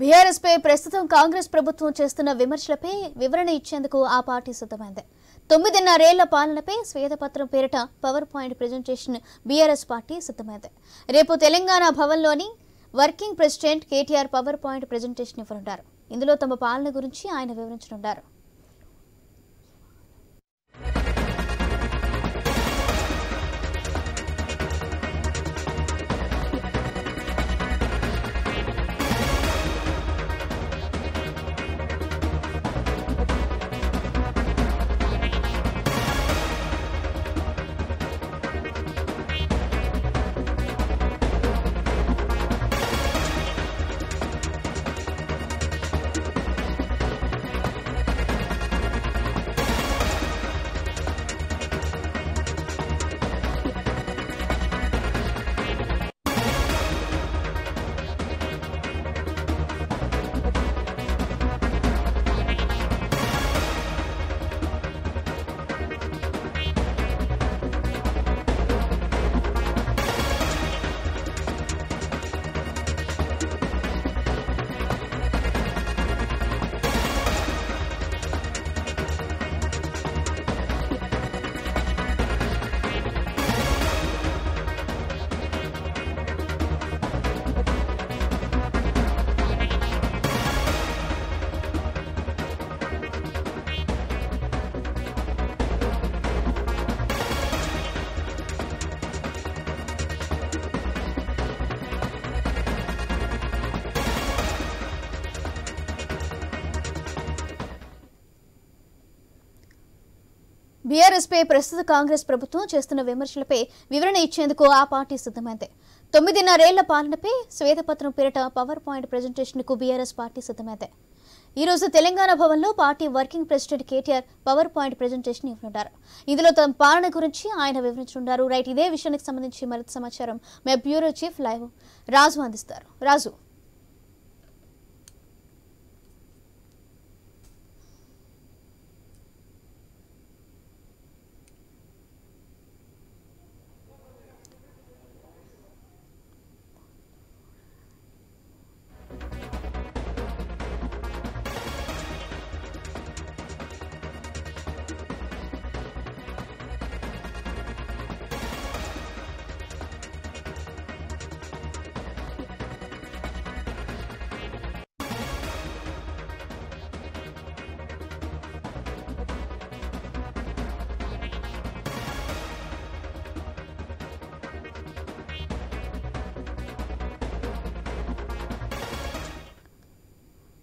BRS పై ప్రస్తుతం కాంగ్రెస్ ప్రభుత్వం చేస్తున్న విమర్శలపై వివరణ ఇచ్చేందుకు ఆ పార్టీ సిద్ధమైంది. 9.5 ఏళ్ల పాలనపై శ్వేతపత్రం పేరిట PowerPoint presentation BRS party సిద్ధమైంది. రేపు తెలంగాణ భవన్లోని working president KTR PowerPoint presentation ఇవ్వనున్నారు. ఇందులో తమ పాలన గురించి ఆయన వివరించనున్నారు. బీఆర్ఎస్ పై ప్రస్తుత కాంగ్రెస్ ప్రభుత్వం చేస్తున్న విమర్శలపై వివరణ ఇచ్చేందుకు ఆ పార్టీ సిద్ధమైంది. 9.5 ఏళ్ల పాలనపై శ్వేతపత్రం పేరిట పవర్ పాయింట్ ప్రెజెంటేషన్ కు బీఆర్ఎస్ పార్టీ సిద్ధమైంది. ఈ రోజు తెలంగాణ భవన్లో party working president KTR PowerPoint presentation ఇవ్వనున్నారు. ఇందులో తమ పాలన గురించి ఆయన వివరించనున్నారు. రైట్, ఇదే విషయానికి సంబంధించి మరింత సమాచారం మా బ్యూరో చీఫ్ లైవ్ రాజు అందిస్తారు. రాజు,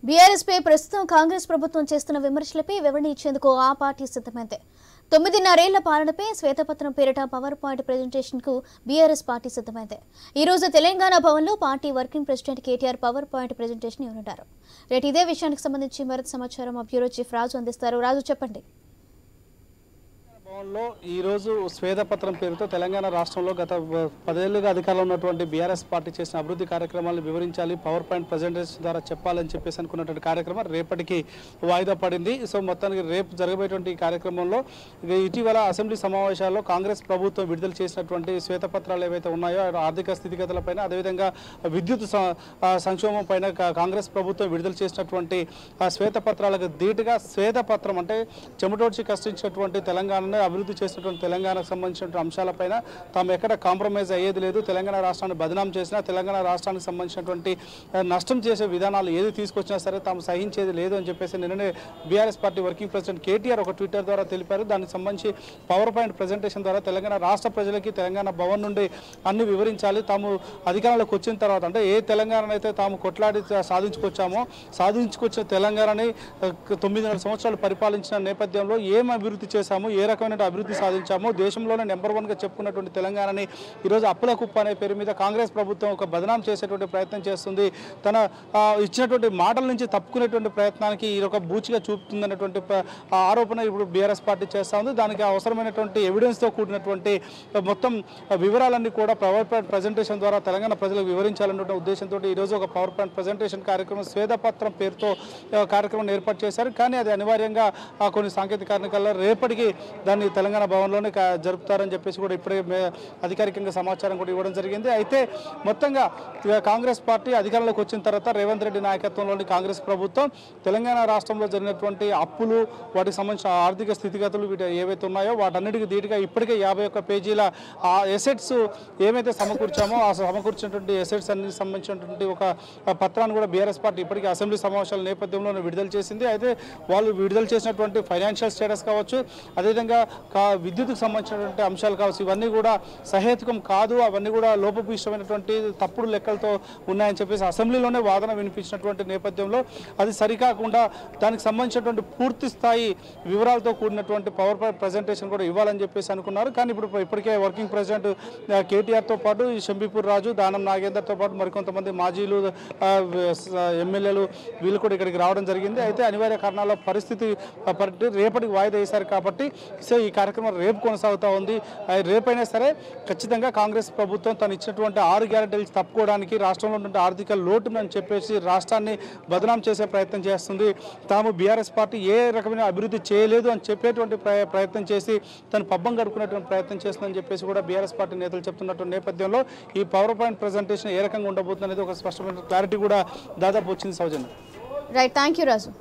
బీఆర్ఎస్ పై ప్రస్తుతం కాంగ్రెస్ ప్రభుత్వం చేస్తున్న విమర్శలపై వివరణ ఇచ్చేందుకు ఆ పార్టీ సిద్ధమైంది. 9.5 ఏళ్ల పాలనపై శ్వేతపత్రం పేరిట పవర్ పాయింట్ ప్రెజెంటేషన్ కు బీఆర్ఎస్ పార్టీ సిద్ధమైంది. ఈ రోజు తెలంగాణ భవన్లో party working president KTR PowerPoint presentation ఇవ్వనున్నారు. రేటు ఇదే విషయానికి సంబంధించి మరింత సమాచారం మా బ్యూరో చీఫ్ రాజు అందిస్తారు. రాజు, చెప్పండి. భవన్లో ఈరోజు శ్వేతపత్రం పేరుతో తెలంగాణ రాష్ట్రంలో గత 10 ఏళ్లుగా అధికారంలో ఉన్నటువంటి బీఆర్ఎస్ పార్టీ చేసిన అభివృద్ధి కార్యక్రమాలను వివరించాలి, పవర్ పాయింట్ ప్రజెంటేషన్ ద్వారా చెప్పాలని చెప్పేసి అనుకున్నటువంటి కార్యక్రమం రేపటికి వాయిదా పడింది. సో మొత్తానికి రేపు జరగబోయేటువంటి ఈ కార్యక్రమంలో ఇటీవల అసెంబ్లీ సమావేశాల్లో కాంగ్రెస్ ప్రభుత్వం విడుదల చేసినటువంటి శ్వేతపత్రాలు ఏవైతే ఉన్నాయో ఆర్థిక స్థితిగతులపైన, అదేవిధంగా విద్యుత్ సంక్షోభం పైన కాంగ్రెస్ ప్రభుత్వం విడుదల చేసినటువంటి శ్వేతపత్రాలకు ధీటుగా శ్వేతపత్రం అంటే చెమటోడ్చి కష్టించినటువంటి తెలంగాణ అభివృద్ధి చేసినటువంటి తెలంగాణకు సంబంధించిన అంశాలపైన తాము ఎక్కడ కాంప్రమైజ్ అయ్యేది లేదు, తెలంగాణ రాష్ట్రాన్ని బదనాం చేసినా, తెలంగాణ రాష్ట్రానికి సంబంధించినటువంటి నష్టం చేసే విధానాలు ఏది తీసుకొచ్చినా సరే తాము సహించేది లేదు అని చెప్పేసి నిన్ననే BRS party working president KTR ఒక ట్విట్టర్ ద్వారా తెలిపారు. దానికి సంబంధించి పవర్ పాయింట్ ప్రజెంటేషన్ ద్వారా తెలంగాణ రాష్ట్ర ప్రజలకి తెలంగాణ భవన్ నుండి అన్ని వివరించాలి. తాము అధికారంలోకి వచ్చిన తర్వాత అంటే ఏ తెలంగాణనైతే తాము కొట్లాడి సాధించుకొచ్చిన తెలంగాణని 9.5 సంవత్సరాలు పరిపాలించిన నేపథ్యంలో ఏం అభివృద్ధి చేశాము, ఏ రకమైన అభివృద్ధి సాధించాము, దేశంలోనే నెంబర్ 1గా చెప్పుకున్నటువంటి తెలంగాణని ఈరోజు అప్పుల కుప్ప అనే పేరు మీద కాంగ్రెస్ ప్రభుత్వం ఒక బదనాం చేసేటువంటి ప్రయత్నం చేస్తుంది. తన ఇచ్చినటువంటి మాటల నుంచి తప్పుకునేటువంటి ప్రయత్నానికి ఈ ఒక బూచిగా చూపుతుందనేటువంటి ఆరోపణ ఇప్పుడు బీఆర్ఎస్ పార్టీ చేస్తూ ఉంది. దానికి అవసరమైనటువంటి ఎవిడెన్స్తో కూడినటువంటి మొత్తం వివరాలన్నీ కూడా పవర్ పాయింట్ ప్రజెంటేషన్ ద్వారా తెలంగాణ ప్రజలకు వివరించాలనే ఉద్దేశంతో ఈరోజు ఒక పవర్ పాయింట్ ప్రజెంటేషన్ కార్యక్రమం శ్వేతపత్రం పేరుతో కార్యక్రమం ఏర్పాటు చేశారు. కానీ అది అనివార్యంగా కొన్ని సాంకేతిక కారణాల రేపటికి దాన్ని దాన్ని తెలంగాణ భవన్లోనే జరుపుతారని చెప్పేసి కూడా ఇప్పుడే అధికారికంగా సమాచారం కూడా ఇవ్వడం జరిగింది. అయితే మొత్తంగా కాంగ్రెస్ పార్టీ అధికారంలోకి వచ్చిన తర్వాత రేవంత్ రెడ్డి నాయకత్వంలోని కాంగ్రెస్ ప్రభుత్వం తెలంగాణ రాష్ట్రంలో జరిగినటువంటి అప్పులు, వాటికి సంబంధించిన ఆర్థిక స్థితిగతులు వీటి ఏవైతే ఉన్నాయో వాటన్నిటికీ ధీటుగా ఇప్పటికే 51 పేజీల ఆ ఎసెట్స్ ఏమైతే సమకూర్చామో ఆ సమకూర్చినటువంటి ఎసెట్స్ అన్నిటికి సంబంధించినటువంటి ఒక పత్రాన్ని కూడా బీఆర్ఎస్ పార్టీ ఇప్పటికీ అసెంబ్లీ సమావేశాల నేపథ్యంలో విడుదల చేసింది. అయితే వాళ్ళు విడుదల చేసినటువంటి ఫైనాన్షియల్ స్టేటస్ కావచ్చు, అదేవిధంగా విద్యుత్కు సంబంధించినటువంటి అంశాలు కావచ్చు, ఇవన్నీ కూడా సహేతుకం కాదు, అవన్నీ కూడా లోపభూయిష్టమైనటువంటి తప్పుడు లెక్కలతో ఉన్నాయని చెప్పేసి అసెంబ్లీలోనే వాదన వినిపించినటువంటి నేపథ్యంలో అది సరికాకుండా దానికి సంబంధించినటువంటి పూర్తి స్థాయి వివరాలతో కూడినటువంటి పవర్ పాయింట్ ప్రజెంటేషన్ కూడా ఇవ్వాలని చెప్పేసి అనుకున్నారు. కానీ ఇప్పటికే వర్కింగ్ ప్రెసిడెంట్ కేటీఆర్తో పాటు షంబీపూర్ రాజు, దానం నాగేందర్తో పాటు మరికొంతమంది మాజీలు, ఎమ్మెల్యేలు వీళ్ళు కూడా ఇక్కడికి రావడం జరిగింది. అయితే అనివార్య కారణాల పరిస్థితి రేపటికి వాయిదా వేశారు కాబట్టి సో ఈ కార్యక్రమం రేపు కొనసాగుతూ ఉంది. రేపైనా సరే ఖచ్చితంగా కాంగ్రెస్ ప్రభుత్వం తను ఇచ్చినటువంటి 6 గ్యారెంటీలు తప్పుకోవడానికి, రాష్ట్రంలో ఉన్న ఆర్థిక లోటునని చెప్పేసి రాష్ట్రాన్ని బదనాం చేసే ప్రయత్నం చేస్తుంది. తాము బీఆర్ఎస్ పార్టీ ఏ రకమైన అభివృద్ధి చేయలేదు అని చెప్పేటువంటి ప్రయత్నం చేసి తను పబ్బం గడుపుకునేటువంటి ప్రయత్నం చేస్తుందని చెప్పేసి కూడా బీఆర్ఎస్ పార్టీ నేతలు చెప్తున్నటువంటి నేపథ్యంలో ఈ పవర్ పాయింట్ ప్రజెంటేషన్ ఏ రకంగా ఉండబోతుంది అనేది ఒక స్పష్టమైన క్లారిటీ కూడా దాదాపు వచ్చింది. Soujanya. Right, thank you Raju.